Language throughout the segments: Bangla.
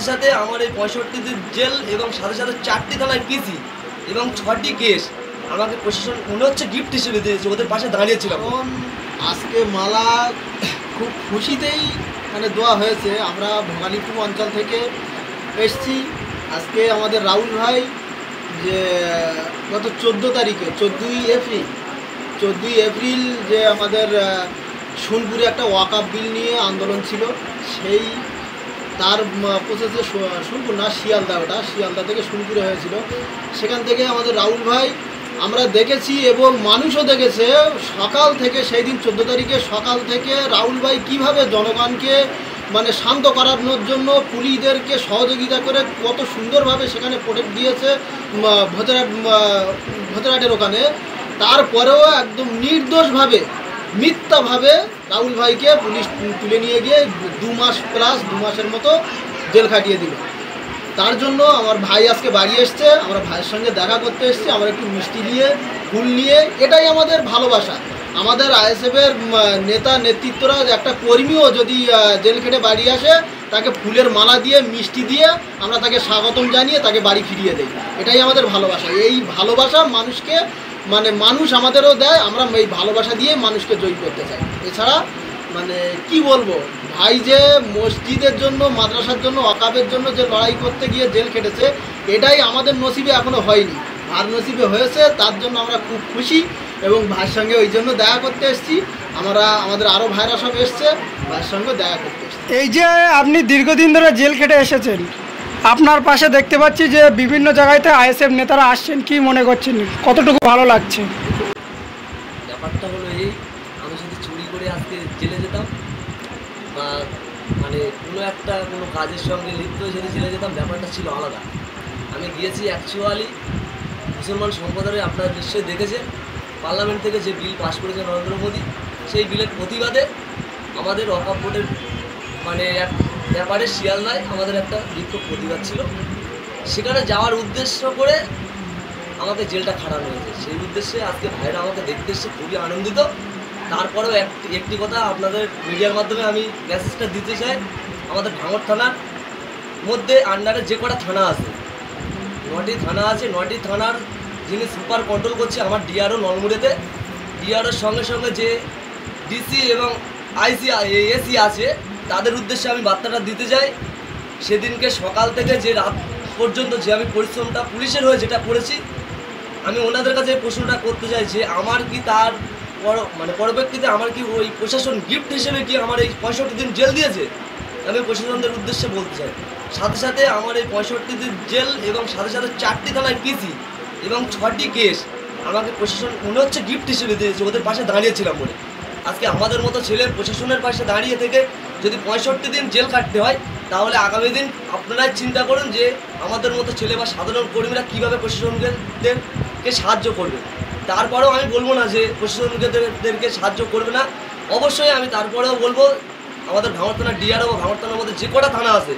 সাথে আমার এই 65 দিন জেল এবং সাথে সাথে 4টি থানায় পিসি এবং 6টি কেস আমাকে প্রশাসন মনে হচ্ছে গিফট হিসেবে দিয়েছে। ওদের পাশে দাঁড়িয়েছিলাম। আজকে মালা খুব খুশিতেই মানে দেওয়া হয়েছে। আমরা ভোগালীপুর অঞ্চল থেকে এসছি। আজকে আমাদের রাহুল ভাই যে গত 14 তারিখে 14ই এপ্রিল যে আমাদের সোনপুরে একটা ওয়াকআপ বিল নিয়ে আন্দোলন ছিল, সেই তার প্রসেসে সোনপুর না শিয়ালদা থেকে সোনপুরে হয়েছিল। সেখান থেকে আমাদের রাহুল ভাই আমরা দেখেছি এবং মানুষও দেখেছে সকাল থেকে, সেই দিন 14 তারিখে সকাল থেকে রাহুল ভাই কীভাবে জনগণকে মানে শান্ত করানোর জন্য পুলিশদেরকে সহযোগিতা করে কত সুন্দরভাবে সেখানে প্রোটেক্ট দিয়েছে ভোজরাটের ওখানে। তারপরেও একদম নির্দোষভাবে মিথ্যাভাবে রাহুল ভাইকে পুলিশ তুলে নিয়ে গিয়ে 2 মাস প্লাস 2 মাসের মতো জেল খাটিয়ে দিল। তার জন্য আমার ভাই আজকে বাড়ি এসছে, আমরা ভাইয়ের সঙ্গে দেখা করতে এসেছি। আমরা একটু মিষ্টি নিয়ে ফুল নিয়ে, এটাই আমাদের ভালোবাসা। আমাদের আইএসএফের নেতা নেতৃত্বরা একটা কর্মীও যদি জেল খেটে বাড়ি আসে, তাকে ফুলের মালা দিয়ে মিষ্টি দিয়ে আমরা তাকে স্বাগতম জানিয়ে তাকে বাড়ি ফিরিয়ে দেই। এটাই আমাদের ভালোবাসা। এই ভালোবাসা মানুষকে মানে মানুষ আমাদেরও দেয়, আমরা এই ভালোবাসা দিয়ে মানুষকে জয়ী করতে চাই। এছাড়া মানে কি বলবো, ভাই যে মসজিদের জন্য, মাদ্রাসার জন্য, ওয়াকফের জন্য যে লড়াই করতে গিয়ে জেল খেটেছে, এটাই আমাদের নসিবে এখনো হয়নি। আর নসিবে হয়েছে, তার জন্য আমরা খুব খুশি এবং ভাইয়ের সঙ্গে ওই জন্য দেখা করতে এসেছি। আমাদের আরও ভাইরা সব এসছে, ভাইয়ের সঙ্গে দেখা করতে এসেছি। এই যে আপনি দীর্ঘদিন ধরে জেল খেটে এসেছেন, আপনার পাশে দেখতে পাচ্ছি যে বিভিন্ন জায়গাতে আইএসএফ নেতারা আসছেন, কি মনে করছেন, কতটুকু ভালো লাগছে? ব্যাপারটা হলো এই, আমি যদি চুরি করে আজকে জেলে যেতাম বা মানে কোনো কাজের সঙ্গে লিপ্ত হয়ে যদি জেলে যেতাম, ব্যাপারটা ছিল আলাদা। আমি গিয়েছি অ্যাকচুয়ালি মুসলমান সম্প্রদায়ে, আপনারা নিশ্চয়ই দেখেছেন পার্লামেন্ট থেকে যে বিল পাশ করেছে নরেন্দ্র মোদী, সেই বিলের প্রতিবাদে আমাদের ওয়াকফ বোর্ডের মানে এক ব্যাপারে শিয়ালদায় আমাদের একটা বিক্ষোভ প্রতিবাদ ছিল। সেখানে যাওয়ার উদ্দেশ্য করে আমাকে জেলটা খাটানো হয়েছে। সেই উদ্দেশ্যে আজকে ভাইরা আমাকে দেখতে এসছে, খুবই আনন্দিত। তারপরেও একটি কথা আপনাদের মিডিয়ার মাধ্যমে আমি মেসেজটা দিতে চাই। আমাদের ভাঙড় থানার মধ্যে আন্ডারে যে কটা থানা আছে, 9টি থানা আছে। 9টি থানার যিনি সুপার কন্ট্রোল করছে আমার ডিআরও নলমুড়িতে, ডিআরওর সঙ্গে সঙ্গে যে ডিসি এবং এসি আছে, তাদের উদ্দেশ্যে আমি বার্তাটা দিতে চাই। সেদিনকে সকাল থেকে যে রাত পর্যন্ত যে আমি পরিশ্রমটা পুলিশের হয়ে যেটা করেছি, আমি ওনাদের কাছে প্রশ্নটা করতে চাই যে আমার কি তার পরবর্তীতে আমার কি ওই প্রশাসন গিফট হিসেবে কি আমার এই 65 দিন জেল দিয়েছে? আমি প্রশাসনদের উদ্দেশ্যে বলতে চাই। সাথে সাথে আমার এই 65 দিন জেল এবং সাথে সাথে 4টি থানায় পিসি এবং 6টি কেস আমাকে প্রশাসন মনে হচ্ছে গিফট হিসেবে দিয়েছে। ওদের পাশে দাঁড়িয়েছিলাম বলে আজকে আমাদের মতো ছেলে প্রশাসনের পাশে দাঁড়িয়ে থেকে যদি 65 দিন জেল কাটতে হয়, তাহলে আগামী দিন আপনারাই চিন্তা করুন যে আমাদের মতো ছেলে বা সাধারণ কর্মীরা কীভাবে প্রশাসনদেরকে সাহায্য করবে। তারপরেও আমি বলবো না যে প্রশাসনদেরকে সাহায্য করবে না, অবশ্যই আমি তারপরেও বলবো আমাদের ভাঙড় থানার ডিআরও বা ভাঙড় থানার মধ্যে যে কটা থানা আছে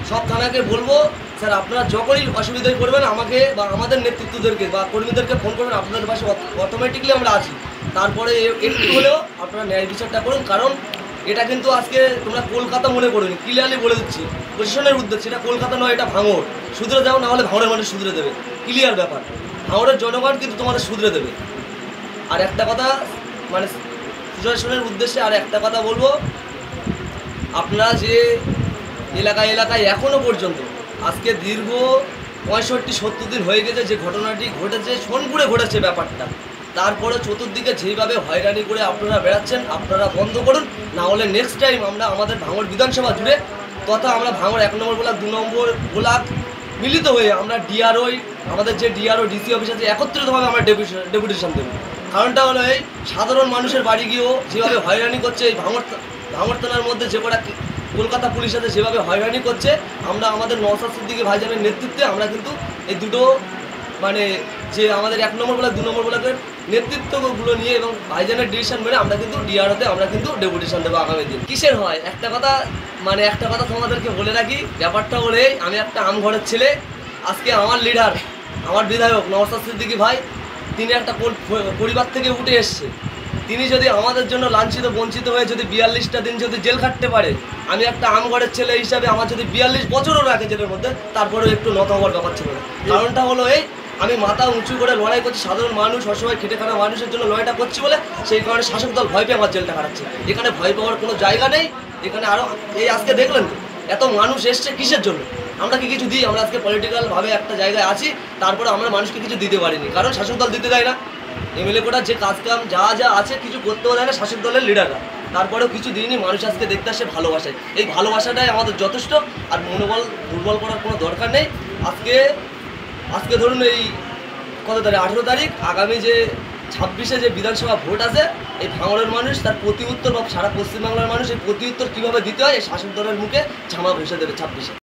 সব থানাকে বলবো, স্যার আপনারা যখনই অসুবিধায় করবেন আমাকে বা আমাদের নেতৃত্বদেরকে বা কর্মীদেরকে ফোন করবেন, আপনাদের পাশে অটোমেটিকলি আমরা আছি। তারপরে একটু হলেও আপনারা ন্যায় বিচারটা করুন, কারণ এটা কিন্তু আজকে তোমরা কলকাতা মনে করবেন, ক্লিয়ারলি বলে দিচ্ছি প্রশাসনের উদ্দেশ্যে, এটা কলকাতা নয়, এটা ভাঙড়। শুধরে যাও, না হলে ভাঙড়ের মানুষ শুধরে দেবে, ক্লিয়ার ব্যাপার। ভাঙড়ের জনগণ কিন্তু তোমাদের শুধরে দেবে। আর একটা কথা মানে প্রশাসনের উদ্দেশ্যে আর একটা কথা বলবো, আপনারা যে এলাকায় এখনও পর্যন্ত আজকে দীর্ঘ 65-70 দিন হয়ে গেছে যে ঘটনাটি ঘটেছে, সোনপুরে ঘটেছে ব্যাপারটা, তারপরে চতুর্দিকে যেইভাবে হয়রানি করে আপনারা বেড়াচ্ছেন, আপনারা বন্ধ করুন, না হলে নেক্সট টাইম আমরা আমাদের ভাঙড় বিধানসভা জুড়ে তথা আমরা ভাঙড় 1 নম্বর ব্লক 2 নম্বর ব্লক মিলিত হয়ে আমরা ডিআরওই আমাদের যে ডিআরও ডিসি অফিস আছে একত্রিতভাবে আমরা ডেপুটেশন দেব। কারণটা হলো এই সাধারণ মানুষের বাড়ি গিয়েও যেভাবে হয়রানি করছে, এই ভাঙড় থানার মধ্যে যে কটা কলকাতা পুলিশ আছে যেভাবে হয়রানি করছে, আমরা আমাদের নওশাদ সিদ্দিকী ভাইজানের নেতৃত্বে আমরা কিন্তু এই দুটো মানে যে আমাদের 1 নম্বর ব্লক 2 নম্বর ব্লকের নেতৃত্বগুলো নিয়ে এবং ভাইজানের ডিসিশন মেনে আমরা কিন্তু ডিআরওতে আমরা কিন্তু ডেপুটেশন দেবো আগামী দিন। কিসের হয় একটা কথা তোমাদেরকে বলে রাখি, ব্যাপারটা হলে আমি একটা আমঘরের ছেলে। আজকে আমার লিডার, আমার বিধায়ক নওশাদ সিদ্দিকী ভাই, তিনি একটা পরিবার থেকে উঠে এসছে। তিনি যদি আমাদের জন্য লাঞ্ছিত বঞ্চিত হয়ে যদি 42টা দিন যদি জেল খাটতে পারে, আমি একটা আমগড়ের ছেলে হিসাবে আমার যদি 42 বছরও রাখে জেলের মধ্যে, তারপরেও একটু নত হওয়ার ব্যাপার ছিল না। কারণটা হলো এই, আমি মাথা উঁচু করে লড়াই করছি, সাধারণ মানুষ অসহায় খেটে খাওয়া মানুষের জন্য লড়াইটা করছি বলে সেই কারণে শাসক দল ভয় পেয়ে আমার জেলটা কাটাচ্ছে। এখানে ভয় পাওয়ার কোনো জায়গা নেই। এখানে আরও এই আজকে দেখলেন তো এত মানুষ এসছে কিসের জন্য? আমরা কি কিছু দিই? আমরা আজকে পলিটিক্যালভাবে একটা জায়গায় আছি, তারপরে আমরা মানুষকে কিছু দিতে পারিনি, কারণ শাসক দল দিতে দেয় না। এমএলএ কোটা যে কাজ কাম যা যা আছে কিছু করতেও দেয় না শাসক দলের লিডাররা, তারপরেও কিছু দিনই মানুষ আজকে দেখতে আসে ভালোবাসায়। এই ভালোবাসাটাই আমাদের যথেষ্ট, আর মনোবল দুর্বল করার কোনো দরকার নেই। আজকে ধরুন এই কত তারিখ, 18 তারিখ, আগামী যে 26-এ যে বিধানসভা ভোট আছে, এই ভাঙড়ের মানুষ তার প্রতি উত্তর বা সারা পশ্চিমবাংলার মানুষ এই প্রতি উত্তর কীভাবে দিতে হয় এই শাসক দলের মুখে ঝামা বসে দেবে 26-এ।